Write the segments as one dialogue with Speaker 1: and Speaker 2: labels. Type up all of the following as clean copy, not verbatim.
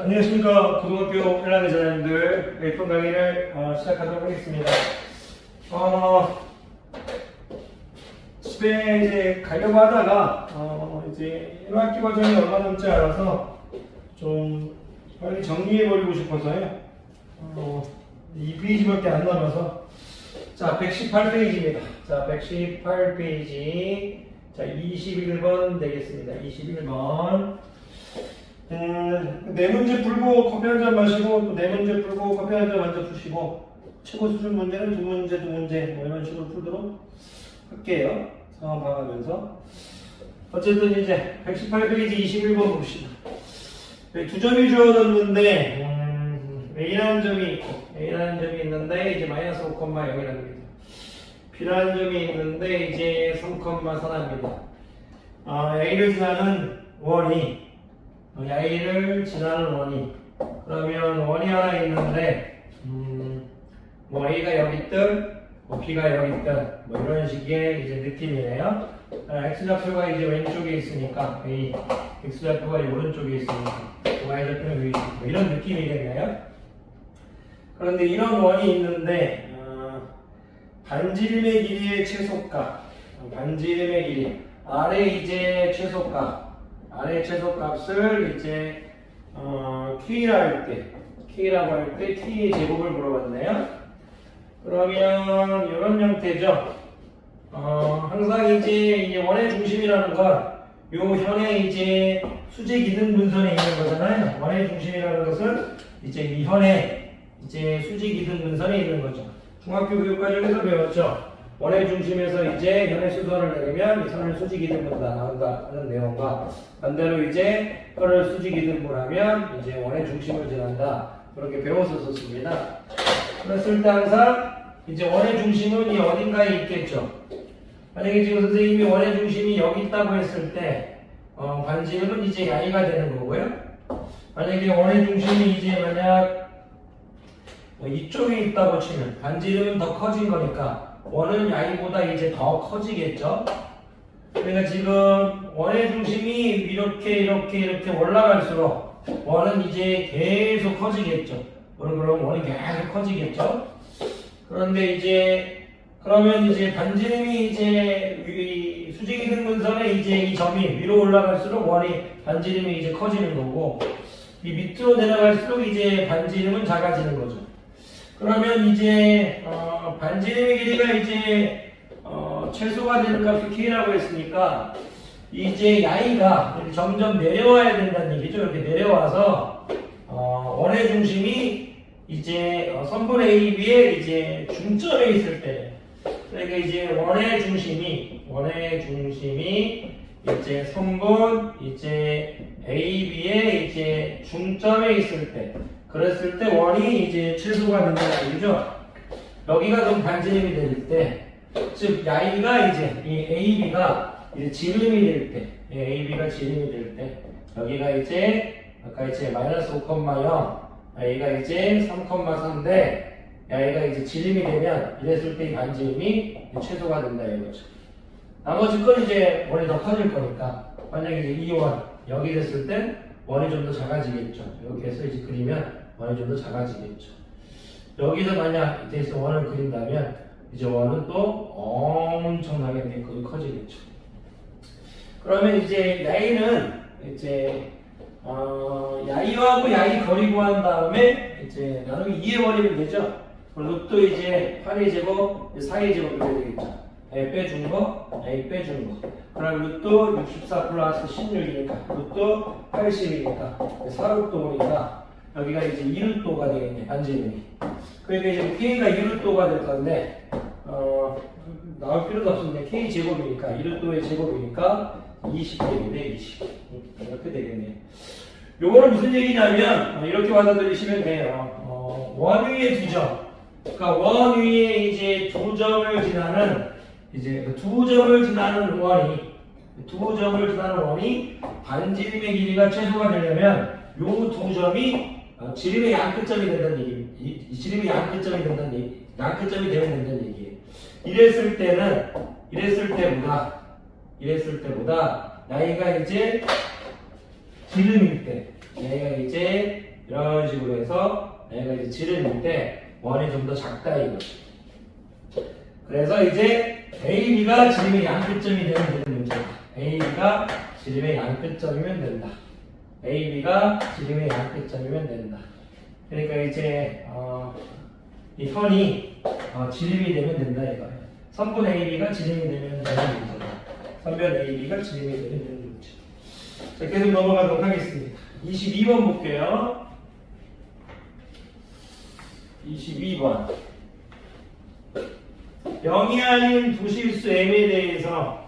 Speaker 1: 안녕하십니까. 고등학교 1학년 자녀님들 1분 강의를 시작하도록 하겠습니다. 집에 이제 가려고 하다가 이제 1학기 과정이 얼마 남지 않아서 좀 빨리 정리해버리고 싶어서요. 2페이지밖에 안 남아서 자 118페이지입니다. 자 118페이지 자 21번 되겠습니다. 21번 네 문제 풀고 커피 한 잔 마시고 또 네 문제 풀고 커피 한 잔 먼저 푸시고 최고 수준 문제는 두 문제 뭐 이런 식으로 풀도록 할게요. 상황 봐가면서 어쨌든 이제 118페이지 21번 봅시다. 두 점이 주어졌는데 A라는 점이 있고 A라는 점이 있는데 이제 마이너스 5,0입니다. B라는 점이 있는데 이제 3,4입니다. A를 지나는 원이 A를 지나는 원이 그러면 원이 하나 있는데 뭐 A가 여기 있든 뭐 B가 여기 있든 뭐 이런 식의 이제 느낌이네요. X좌표가 이제 왼쪽에 있으니까 A X좌표가 오른쪽에 있으니까 Y좌표는 위에 있고 뭐 이런 느낌이겠네요. 그런데 이런 원이 있는데 반지름의 길이의 최소값 반지름의 길이 아래 이제 최소값 아래 최소값을 이제 K라고 할 때 K의 제곱을 물어봤네요. 그러면 이런 형태죠. 항상 이제 원의 중심이라는 건 요 현에 이제 수직 이등분선에 있는 거잖아요. 원의 중심이라는 것은 이제 이 현에 이제 수직 이등분선에 있는 거죠. 중학교 교육과정에서 배웠죠. 원의 중심에서 이제 현의 수선을 내리면 이 선을 수직 이등분한다는 내용과 반대로 이제 혀를 수직 이등분하면 이제 원의 중심을 지난다. 그렇게 배웠었습니다. 그랬을 때 항상 이제 원의 중심은 이 어딘가에 있겠죠. 만약에 지금 선생님이 원의 중심이 여기 있다고 했을 때 반지름은 이제 야이가 되는 거고요. 만약에 원의 중심이 이제 만약 이쪽에 있다고 치면 반지름은 더 커진 거니까 원은 야이보다 이제 더 커지겠죠. 그러니까 지금 원의 중심이 이렇게 올라갈수록 원은 이제 계속 커지겠죠. 그럼 원이 계속 커지겠죠. 그런데 이제 그러면 이제 반지름이 이제 수직이등분선에 이제 이 점이 위로 올라갈수록 원이 반지름이 이제 커지는 거고 이 밑으로 내려갈수록 이제 반지름은 작아지는 거죠. 그러면 이제 반지름의 길이가 이제 최소가 되는 값이 K라고 했으니까 이제 야이가 점점 내려와야 된다는 얘기죠. 이렇게 내려와서 원의 중심이 이제 선분 AB에 이제 중점에 있을 때 그러니까 이제 원의 중심이 이제 선분 이제 AB에 이제 중점에 있을 때 그랬을 때 원이 이제 최소가 된다는 얘기죠. 여기가 좀 반지름이 될 때, 즉 야이가 이제 이 AB가 이제 지름이 될 때, AB가 지름이 될 때, 여기가 이제 아까 이제 마이너스 5,0, A가 이제 3,3인데, 야이가 이제 지름이 되면 이랬을 때 이 반지름이 최소가 된다 이거죠. 나머지 건 이제 원이 더 커질 거니까, 만약에 이제 이 원 여기 됐을 땐 원이 좀 더 작아지겠죠. 이렇게 해서 이제 그리면 원이 좀 더 작아지겠죠. 여기서 만약 이때서 원을 그린다면 이제 원은 또 엄청나게 거의 커지겠죠. 그러면 이제 야이는 이제 야이하고 야이 거리 구한 다음에 이제 나누기 2에 버리면 되죠. 루트 이제 8의 제곱, 4의 제곱이 되겠죠. A 빼준 거, A 빼준 거. 그럼 루트 64 플러스 16이니까 루트 80이니까 4루트니까 여기가 이제 2루트가 되겠네, 반지름이. 그러니까 이제 K가 2루트가 될 건데 나올 필요도 없습니다. K 제곱이니까 2루트의 제곱이니까 20 되겠네, 20. 이렇게 되겠네. 요거는 무슨 얘기냐면 이렇게 받아들이시면 돼요. 원 위에 두 점. 그러니까 원 위에 이제 두 점을 지나는 원이 반지름의 길이가 최소가 되려면 요 두 점이 지름의 양끝점이 된다는 얘기. 지름의 양끝점이 되면 된다는 얘기예요. 이랬을 때보다 나이가 이제 지름일 때, 얘가 이제 이런 식으로 해서 얘가 이제 지름일 때 원이 좀 더 작다 이거지. 그래서 이제 AB가 지름의 양끝점이 되면 되는 문제다. AB가 지름의 양끝점이면 된다. AB가 지름의 양끝점이면 된다. 그러니까 이제 이 선이 지름이 되면 된다 이거예요. 선분 AB가 지름이 되면 되는 문제다. 선변 AB가 지름이 되면 되는 문제. 자, 계속 넘어가도록 하겠습니다. 22번 볼게요. 22번. 0이 아닌 두실수 M에 대해서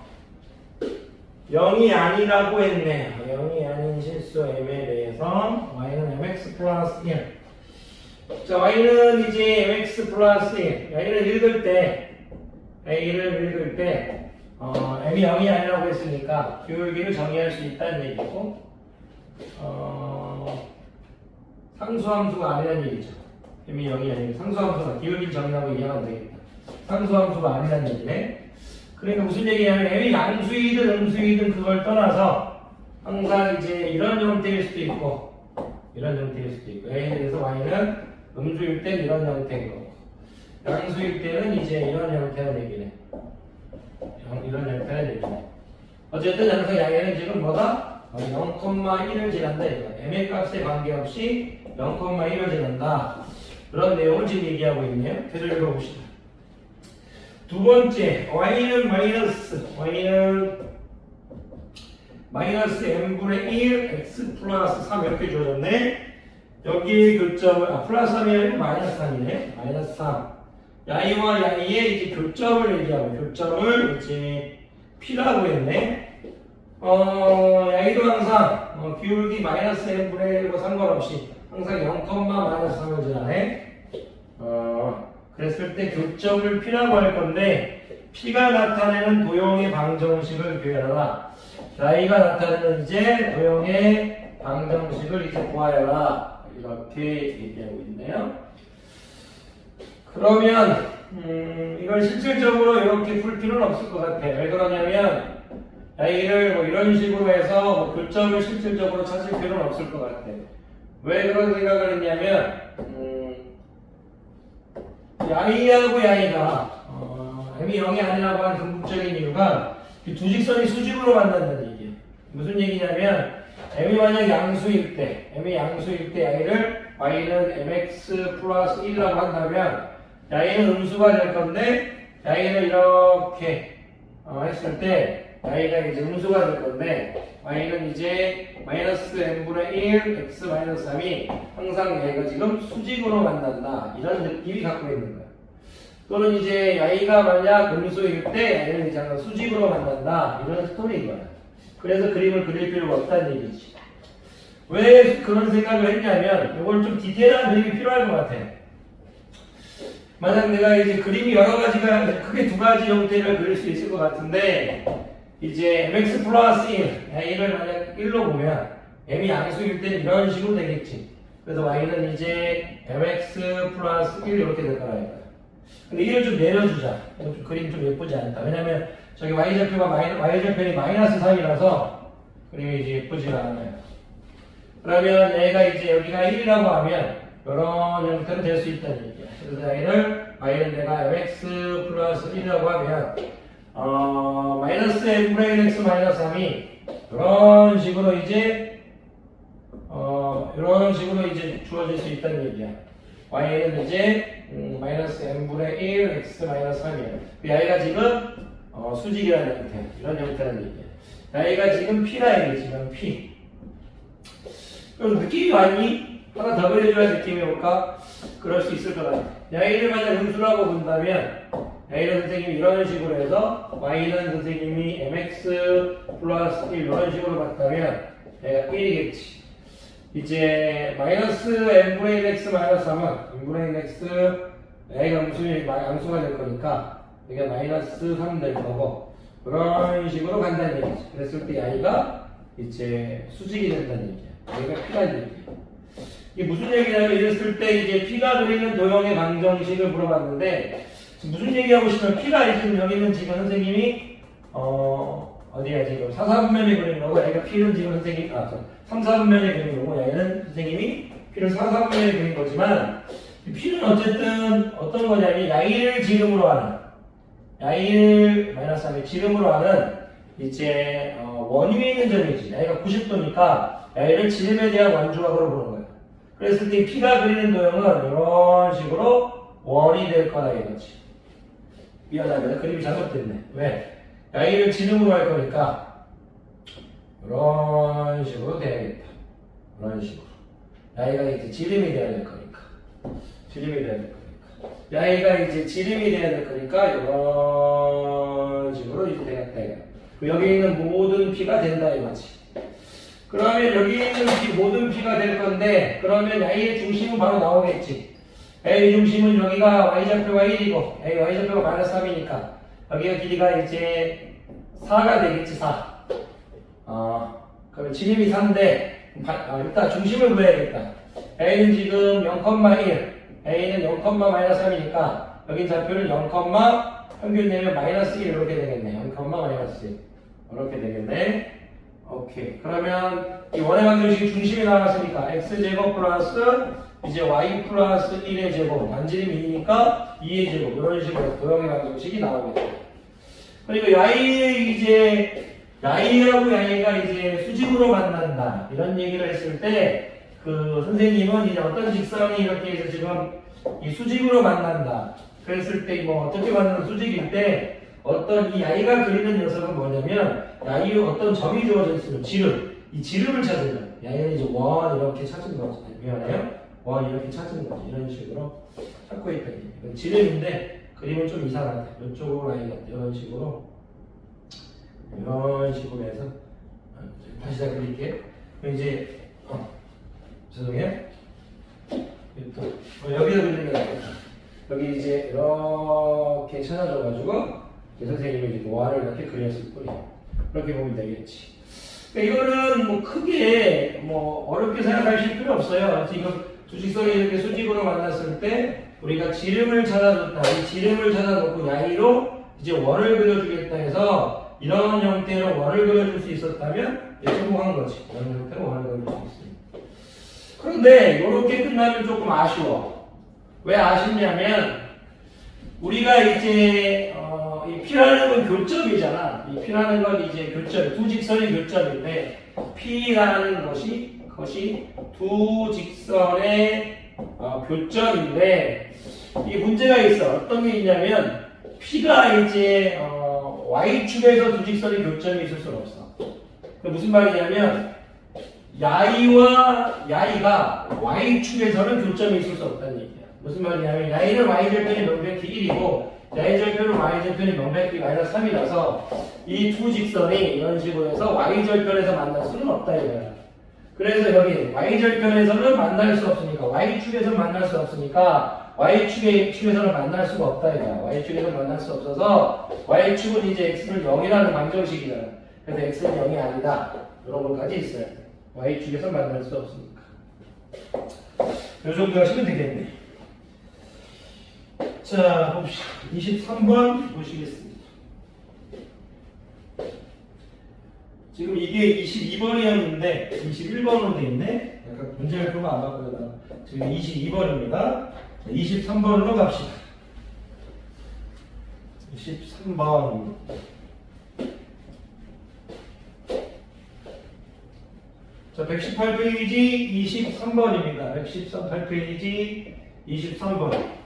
Speaker 1: 0이 아니라고 했네요. 0이 아닌 실수 M에 대해서 y는 mx 플러스 1. 자, y는 이제 mx 플러스 1. y를 읽을 때 m이 0이 아니라고 했으니까 기울기를 정의할 수 있다는 얘기고 상수함수가 아니라는 얘기죠. m이 0이 아니고 상수함수가 기울기를 정의하고 이해하면 되겠다. 상수함수가 아니라는 얘기네. 그러니까 무슨 얘기냐면 m이 양수이든 음수이든 그걸 떠나서 항상 이제 이런 형태일 수도 있고 이런 형태일 수도 있고 A에 대해서 y는 음수일 땐 이런 형태인 거고 양수일 때는 이제 이런 형태라는 얘기네. 이런 형태라는 얘기네. 어쨌든 항상 양에는 지금 뭐다? 0,1을 지난다 이거. m의 값에 관계없이 0,1을 지난다. 그런 내용을 지금 얘기하고 있네요. 계속 읽어봅시다. 두 번째, y는 마이너스 n분의 1 x 플러스 3 이렇게 주어졌네. 여기에 교점을 플러스 3이 아니고 마이너스 3이네. 마이너스 3. 야이와 야이의 이제 교점을 얘기하고 교점을 이제 p라고 했네. 야이도 항상 기울기 마이너스 n분의 1과 상관없이 항상 0, 마이너스 3을 지나네. 그랬을 때 교점을 p라고 할 건데 p가 나타내는 도형의 방정식을 구해라. y가 나타내는 이제 도형의 방정식을 이제 구하여라. 이렇게 얘기하고 있네요. 그러면 이걸 실질적으로 이렇게 풀 필요는 없을 것 같아요. 왜 그러냐면 y를 뭐 이런 식으로 해서 뭐 교점을 실질적으로 찾을 필요는 없을 것 같아요. 왜 그런 생각을 했냐면 야이하고 야이가 m이 0이 아니라고 하는 궁극적인 이유가 두 직선이 수직으로 만난다는 얘기예요. 무슨 얘기냐면 m이 만약 양수일 때 야이를 y는 mx 플러스 1이라고 한다면 야이는 음수가 될 건데 야이는 이렇게 했을 때 야이가 이제 음수가 될 건데 y는 이제 마이너스 n분의 1 x 마이너스 3이 항상 얘가 지금 수직으로 만난다 이런 느낌이 갖고 있는 거야. 또는 이제 야이가 만약 음수일 때 야이는 이제 항상 수직으로 만난다 이런 스토리인 거야. 그래서 그림을 그릴 필요가 없다는 얘기지. 왜 그런 생각을 했냐면 이걸 좀 디테일한 그림이 필요할 것 같아. 만약 내가 이제 그림이 여러 가지가 크게 두 가지 형태를 그릴 수 있을 것 같은데 이제 mx 플러스 1, y를 만약 1로 보면 m이 양수일 때는 이런 식으로 되겠지. 그래서 y는 이제 mx 플러스 1 이렇게 될 거라 이거야. 근데 이걸 좀 내려주자. 좀 그림이 좀 예쁘지 않다. 왜냐면 저기 y절편이 마이너스 3이라서 그림이 이제 예쁘지가 않아요. 그러면 얘가 이제 여기가 1이라고 하면 이런 형태로 될 수 있다는 얘기야. 그래서 y는 내가 mx 플러스 1이라고 하면 마이너스 n분의 1 x 마이너스 3이 이런 식으로 이제 주어질 수 있다는 얘기야. y는 이제 마이너스 n분의 1 x 마이너스 3이야. 그 y가 지금 수직이라는 형태, 이런 형태라는 얘기야. y가 지금 p라 얘기지, 지금 p. 그럼 느낌이 왔니? 하나 더 그려줘야 느낌이 올까? 그럴 수 있을 것 같아. y를 만약 음수라고 본다면 y는 선생님이 이런 식으로 해서 y는 선생님이 mx 플러스 1 이런 식으로 봤다면 얘가 1이겠지. 이제 마이너스 n분의 1 x 마이너스 3은 n분의 1 x y가 양수가 될 거니까 이게 마이너스 3 될 거고 그런 식으로 간다는 얘기지. 그랬을 때 y가 이제 수직이 된다는 얘기야. 여기가 p라는 얘기야. 이게 무슨 얘기냐면 이랬을 때 이제 p가 그리는 도형의 방정식을 물어봤는데 무슨 얘기하고 싶으면 p가 지금 여기는 지금 선생님이 어디야 지금 4, 4분면에 그리는 거고 얘가 p는 지금 선생님이 3, 4분면에 그리는 거고 얘는 선생님이 P를 4, 4분의 1 그린 거지만 P는 어쨌든 어떤 거냐면 야이를 지름으로 하는 야이를 마이너스 3의 지름으로 하는 이제 원 위에 있는 점이지. 야이가 90도니까 야이를 지름에 대한 원조각으로 보는 거야. 그랬을 때 P가 그리는 도형은 이런 식으로 원이 될 거다 이거지. 미안하게 그림이 잘못됐네. 왜? 야이를 지름으로 할 거니까 이런 식으로 돼야겠다. 이런 식으로. 야이가 이제 지름이 돼야 될 거니까. 지름이 돼야 될 거니까. 야이가 이제 지름이 돼야 될 거니까 이런 식으로 이제 되겠다. 여기 있는 모든 P가 된다 이거지. 그러면 여기 있는 모든 P가 될 건데 그러면 A의 중심은 바로 나오겠지. A의 중심은 여기가 Y좌표가 1이고 A Y좌표가 마이너스 3이니까 여기가 길이가 이제 4가 되겠지. 4. 그러면 지름이 4인데 일단 중심을 구해야겠다. A는 지금 0,1 A는 0,-3이니까 여기 좌표는 0, 평균 내면 마이너스 1 이렇게 되겠네. 0, 마이너스 1 이렇게 되겠네. 오케이. 그러면 이 원의 방정식이 중심이 나왔으니까 x제곱 플러스 이제 y 플러스 1의 제곱 반지름이 2니까 2의 제곱 이런 식으로 도형의 방정식이 나오겠다. 그리고 야이의 이제 야이하고 야이가 이제 수직으로 만난다 이런 얘기를 했을 때 그 선생님은 이제 어떤 직선이 이렇게 해서 지금 이 수직으로 만난다 그랬을 때 뭐 어떻게 만나는 수직일 때 어떤 이 야이가 그리는 녀석은 뭐냐면 야이 어떤 점이 주어져 있으면 지름 이 지름을 찾으면 야이는 이제 원 이렇게 찾은 거지. 미안해요. 원 이렇게 찾은 거지. 이런 식으로 찾고 있다. 이건 지름인데 그림은 좀 이상하다. 이쪽으로 라인 같다. 이런 식으로 해서 다시 다 그릴게요. 이제 죄송해요. 여기서 그리는 게 낫겠다. 여기 이제 이렇게 찾아줘가지고 선생님이 이제 노화를 이렇게 그렸을 뿐이에요. 그렇게 보면 되겠지. 그러니까 이거는 뭐 크게 뭐 어렵게 생각하실 필요 없어요. 지금 두 직선이 이렇게 수직으로 만났을 때 우리가 지름을 찾아줬다. 이 지름을 찾아놓고 야이로 이제 원을 그려주겠다 해서 이런 형태로 원을 그려줄 수 있었다면 성공한 거지. 이런 형태로 원을 그려줄 수 있습니다. 그런데 이렇게 끝나면 조금 아쉬워. 왜 아쉽냐면 우리가 이제 이 P라는 건 교점이잖아. 이 P라는 건 이제 교점, 두 직선의 교점인데 P라는 것이 두 직선의 교점인데 이 문제가 있어. 어떤 게 있냐면 P가 이제 Y축에서 두 직선의 교점이 있을 수는 없어. 무슨 말이냐면 야이가 Y축에서는 교점이 있을 수 없다는 얘기야. 무슨 말이냐면 야이는 Y절편이 명백히 1이고 Y절편은 Y절편이 명백히 마이너스 3이라서 이 두 직선이 이런 식으로 해서 Y절편에서 만날 수는 없다 이거야. 그래서 여기 Y절편에서는 만날 수 없으니까 Y축에서 만날 수 없으니까 Y축에서는 만날 수가 없다 이거야. Y축에서 만날 수 없어서 Y축은 이제 X를 0이라는 방정식이잖아. 그래서 X는 0이 아니다. 이런 것까지 있어요. Y축에서 만날 수 없으니까. 이 정도 하시면 되겠네. 자, 봅시다. 23번 보시겠습니다. 지금 이게 22번이었는데 21번으로 돼 있네. 약간 문제표가 안 바꿔요. 지금 22번입니다. 23번으로 갑시다. 23번. 자, 118페이지 23번입니다. 118페이지 23번.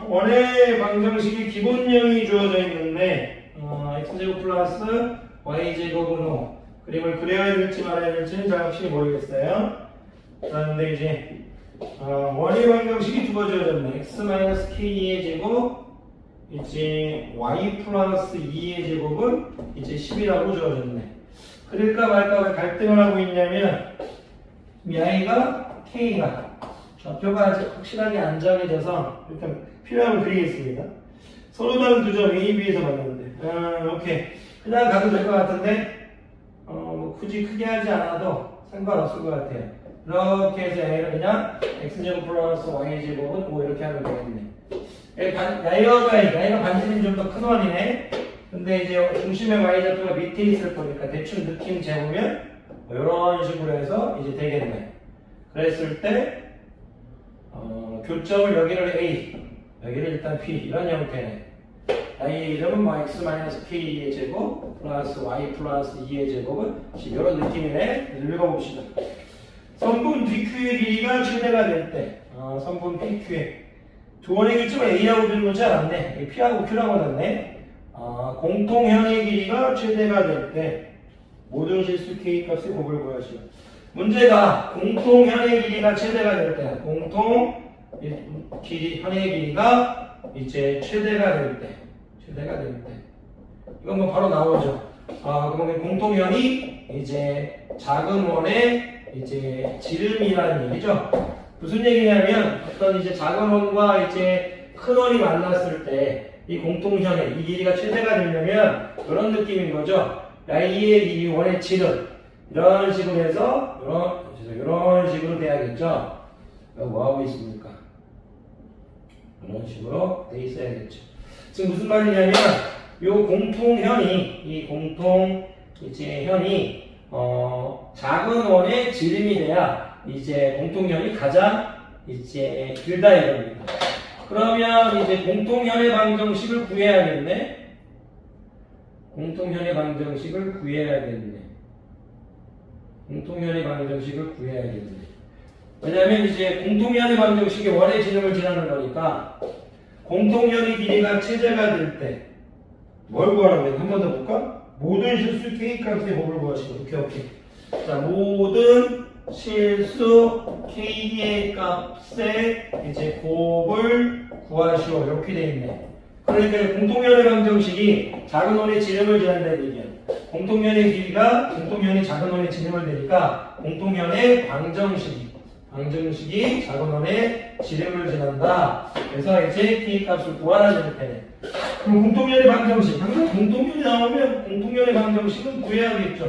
Speaker 1: 원의 방정식이 기본형이 주어져 있는데 x제곱 플러스 y제곱으로 그림을 그려야 될지 말아야 될지는 잘 확실히 모르겠어요. 그런데 이제 원의 방정식이 두 번 주어졌네. x-k의 제곱 이제 y 플러스 2의 제곱은 이제 10이라고 주어졌네. 그럴까 말까 왜 갈등을 하고 있냐면 이 i가 k가 좌표가 아직 확실하게 안 정해져서 일단 필요하면 그리겠습니다. 서로 다른 두 점 A, B에서 만났는데 이렇게 그냥 가도 될 것 같은데 뭐 굳이 크게 하지 않아도 상관없을 것 같아요. 이렇게 해서 A를 그냥 X제곱 플러스 Y제곱은 뭐 이렇게 하면 되겠네. 야이가 반지름이 좀 더 큰 원이네. 근데 이제 중심의 Y좌표가 밑에 있을 거니까 대충 느낌 재보면 뭐 이런 식으로 해서 이제 되겠네. 그랬을 때 교점을 여기를 A, 여기를 일단 B 이런 형태네. y의 이름은 x-k의 제곱 플러스 y 플러스 2의 제곱은 C 이런 느낌이네. 읽어봅시다. 선분 PQ의 길이가 최대가 될 때 선분 PQ의 두 원의 길점을 A하고 B를 놓지 않았네. P하고 Q라고 넣었네. 공통현의 길이가 최대가 될 때 모든 실수 K 값의 곱을 구하시오. 문제가 공통현의 길이가 최대가 될 때 현의 길이가 이제 최대가 될 때 이건 뭐 바로 나오죠. 그러면 공통현이 이제 작은 원의 이제 지름이라는 얘기죠. 무슨 얘기냐면 어떤 이제 작은 원과 이제 큰 원이 만났을 때 이 공통현의 이 길이가 최대가 되려면 이런 느낌인 거죠. y의 이 원의 지름 이런 식으로 해서 이런 식으로 돼야겠죠. 뭐 하고 있습니까? 이런 식으로 돼 있어야겠죠. 지금 무슨 말이냐면 요 공통현이 이 공통 이제 현이 작은 원의 지름이 돼야 이제 공통현이 가장 이제 길다 이겁니다. 그러면 이제 공통현의 방정식을 구해야겠네. 공통현의 방정식을 구해야겠네. 왜냐면 이제 공통현의 방정식이 원의 지름을 지나는 거니까 공통현의 길이가 최대가 될 때 뭘 구하라고 해? 한 번 더 볼까? 모든 실수 K 값의 곱을 구하시고. 오케이. 자, 모든 실수 K의 값의 이제 곱을 구하시오. 이렇게 돼 있네. 그러니까 공통현의 방정식이 작은 원의 지름을 지난다는 얘기야. 공통현의 작은 원의 지름을 내니까 공통현의 방정식이 작은 원의 지름을 지난다. 그래서 이제 K 값을 구하라는 형태네. 그럼 공통현의 방정식, 항상 공통현이 나오면 공통현의 방정식은 구해야겠죠.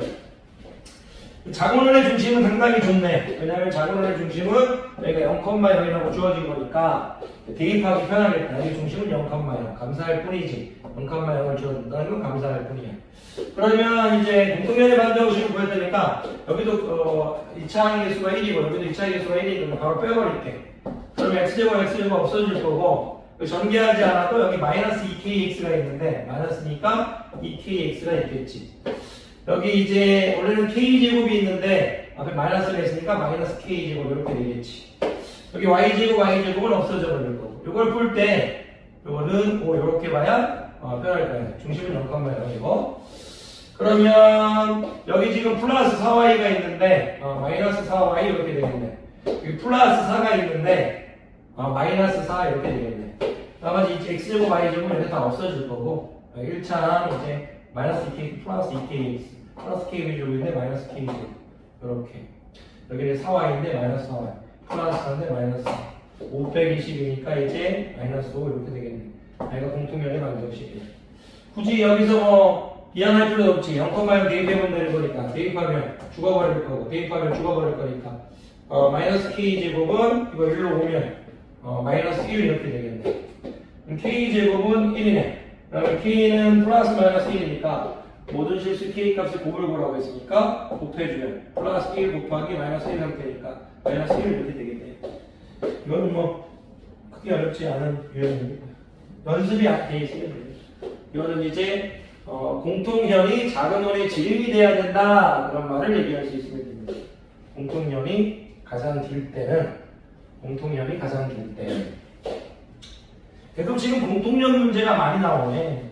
Speaker 1: 작은 원의 중심은 상당히 좋네. 왜냐하면 작은 원의 중심은 여기가 0,0이라고 주어진 거니까 대입하기 편하겠다. 이 중심은 0,0. 감사할 뿐이지. 0,0을 주어준다는 건 감사할 뿐이야. 그러면 이제 공통현의 방정식을 구해야 되니까 여기도 2차항의 개수가 1이고 여기도 2차항의 개수가 1이니까 바로 빼버릴게. 그러면 x제곱 없어질 거고 전개하지 않아도 여기 마이너스 2kx가 있는데 마이너스니까 2kx가 있겠지. 여기 이제 원래는 k제곱이 있는데 앞에 마이너스가 있으니까 마이너스 k제곱 이렇게 되겠지. 여기 y제곱은 없어져 버릴 거고 이걸 풀 때 이거는 이렇게 봐야 표현할 거예요. 중심은 0,0이고 그러면 여기 지금 플러스 4y가 있는데 마이너스 4y 이렇게 되겠네. 여기 플러스 4가 있는데 마이너스 4 이렇게 되겠네. 나머지 이제 x제곱 y제곱은 이렇게 다 없어질 거고 1차는 이제 마이너스 2k 플러스 2kx 플러스 k제곱인데 마이너스 k제곱 이렇게 여기는 4y인데 마이너스 4y 플러스 4인데 마이너스 4 520이니까 이제 마이너스 5 이렇게 되겠네. 얘가 공통현의 방정식이에요. 굳이 여기서 뭐 이항할 필요도 없지. 0,0 대입해보면 되는 거니까 대입하면 죽어버릴 거니까 마이너스 k제곱은 이거 1로 오면 마이너스 1 이렇게 되겠네. k제곱은 1이네. 그러면 k는 플러스 마이너스 1이니까 모든 실수 k 값을 곱을 구하라고 했으니까 곱해주면 플러스 1 곱하기 마이너스 1 상태니까 마이너스 1 이렇게 되겠네. 이거는 뭐 크게 어렵지 않은 유형입니다. 연습이 돼 있으면 돼요. 이거는 이제 공통현이 작은 원의 지름이 돼야 된다 그런 말을 얘기할 수 있으면 됩니다. 공통현이 가장 길 때는 그래도 지금 공통현 문제가 많이 나오네.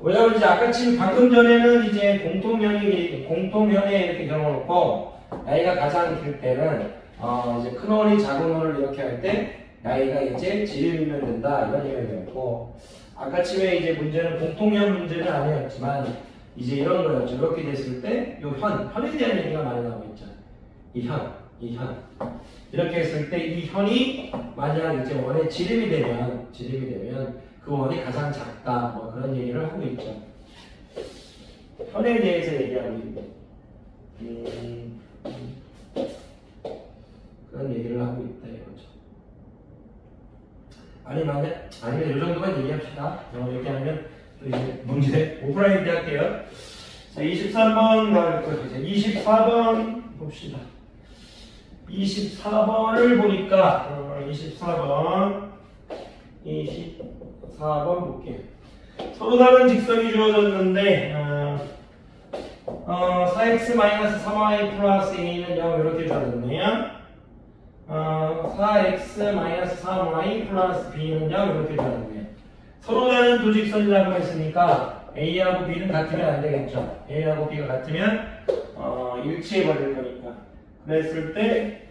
Speaker 1: 왜냐면 이제 아까 지금 방금 전에는 이제 공통현에 이렇게 적어놓고 나이가 가장 길 때는 이제 큰 원이 작은 원을 이렇게 할 때 나이가 이제 지름이면 된다 이런 얘기였고 아까 침에 이제 문제는 공통현 문제는 아니었지만 이제 이런 거였죠. 이렇게 됐을 때 요 현에 대한 얘기가 많이 나오고 있잖아요. 이 현 이렇게 했을 때 이 현이 만약 이제 원의 지름이 되면 그 원이 가장 작다 뭐 그런 얘기를 하고 있죠. 현에 대해서 얘기하고 있는 그런 얘기를 하고 있다 이거죠. 아니면 이 정도만 얘기합시다. 얘기하면 또 이제 문제 오프라인 때 할게요. 자, 23번 나올 거죠. 이제 24번 봅시다. 24번을 보니까 24번 볼게요. 서로 다른 직선이 주어졌는데 4x-3y 플러스 a는 0 이렇게 주어졌네요. 4x-3y 플러스 b는 0 이렇게 주어졌네요. 서로 다른 두 직선이라고 했으니까 a하고 b는 같으면 안 되겠죠. a하고 b가 같으면 일치해 버릴 거니까. 그랬을 때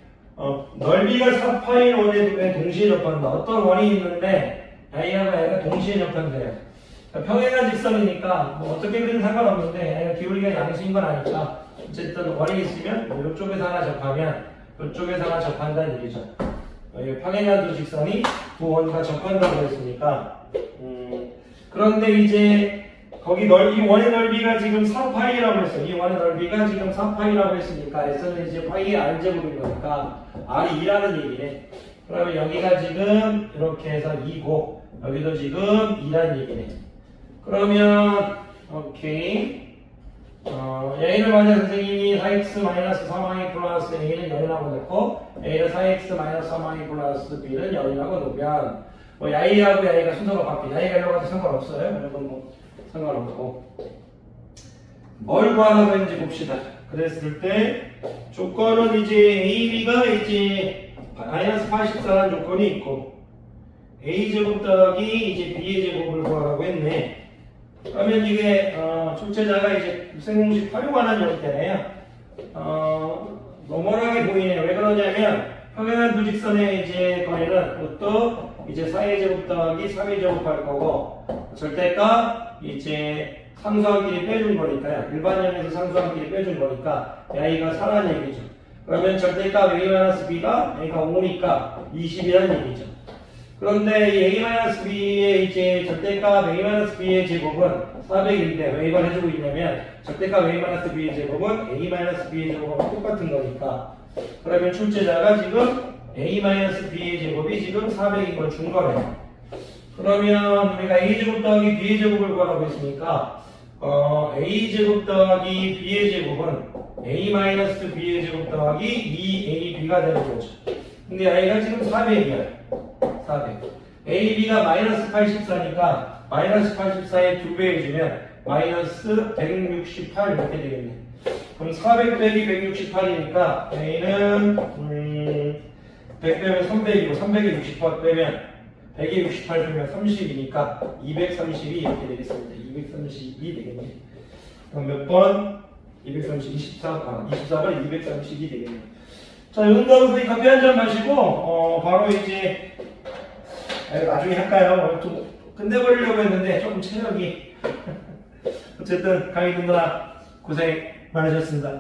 Speaker 1: 넓이가 4파인 원의 두개 동시에 접한다. 어떤 원이 있는데 a하고 a가 동시에 접한대요. 그러니까 평행한 직선이니까 뭐 어떻게 그리든 상관없는데 a가 기울기가 양수인 건 아니까 어쨌든 원이 있으면 이쪽에서 하나 접하면 이쪽에서 하나 접한다는 얘기죠. 평행한 두 직선이 두 원과 접한다고 했으니까 그런데 이제 거기 이 원의 넓이가 지금 4파이라고 했어요. 이 원의 넓이가 지금 4파이라고 했으니까 S는 이제 파이의 R제곱인 거니까 R이 2라는 얘기네. 그러면 여기가 지금 이렇게 해서 2고 여기도 지금 2라는 얘기네. 그러면 오케이. A를 만약 선생님이 4x-3y 플러스 A는 0이라고 넣고 A를 4x-3y 플러스 B는 0이라고 놓으면 뭐 야이하고 야이가 순서가 바뀌. 야이가 이런 것도 상관없어요. 여러분 뭐 상관없고 뭘 구하라고 했는지 봅시다. 그랬을 때 조건은 이제 AB가 이제 마이너스 84라는 조건이 있고 A제곱 더하기 이제 B의 제곱을 구하라고 했네. 그러면 이게 출제자가 이제 유생공식 활용하는 형태네요. 노멀하게 보이네요. 왜 그러냐면 평행한 두 직선의 이제 거리는 그것도 이제 4의 제곱 더하기 3의 제곱 할 거고 절대값 이제 상수한 길이 빼준 거니까요. 일반형에서 상수한 길이 빼준 거니까 A가 4라는 얘기죠. 그러면 절대값 A-B가 A가 5니까 20이라는 얘기죠. 그런데 이 A-B의 이제 절대값 A-B의 제곱은 400인데 왜 이걸 해주고 있냐면 절대값 A-B의 제곱은 A-B의 제곱하고 똑같은 거니까 그러면 출제자가 지금 A-B의 제곱이 지금 400인 걸 준 거네요. 그러면 우리가 A제곱 더하기 B의 제곱을 구하라고 했으니까 A제곱 더하기 B의 제곱은 A-B의 제곱 더하기 2AB가 되는 거죠. 근데 A가 지금 400이야. 400. AB가 마이너스 84니까 마이너스 84에 2배 해주면 마이너스 168 이렇게 되겠네. 그럼 400 빼기 168이니까 A는 100 빼면 300이고 300에 68 빼면 100에 68 빼면 30이니까 232 이렇게 되겠습니다. 232 되겠네. 그럼 몇 번? 24번 232 되겠네. 자, 응답은 선생님 커피 한 잔 마시고 바로 이제 나중에 할까요? 좀 끝내버리려고 했는데 조금 체력이 어쨌든 강의 듣느라 고생 많으셨습니다.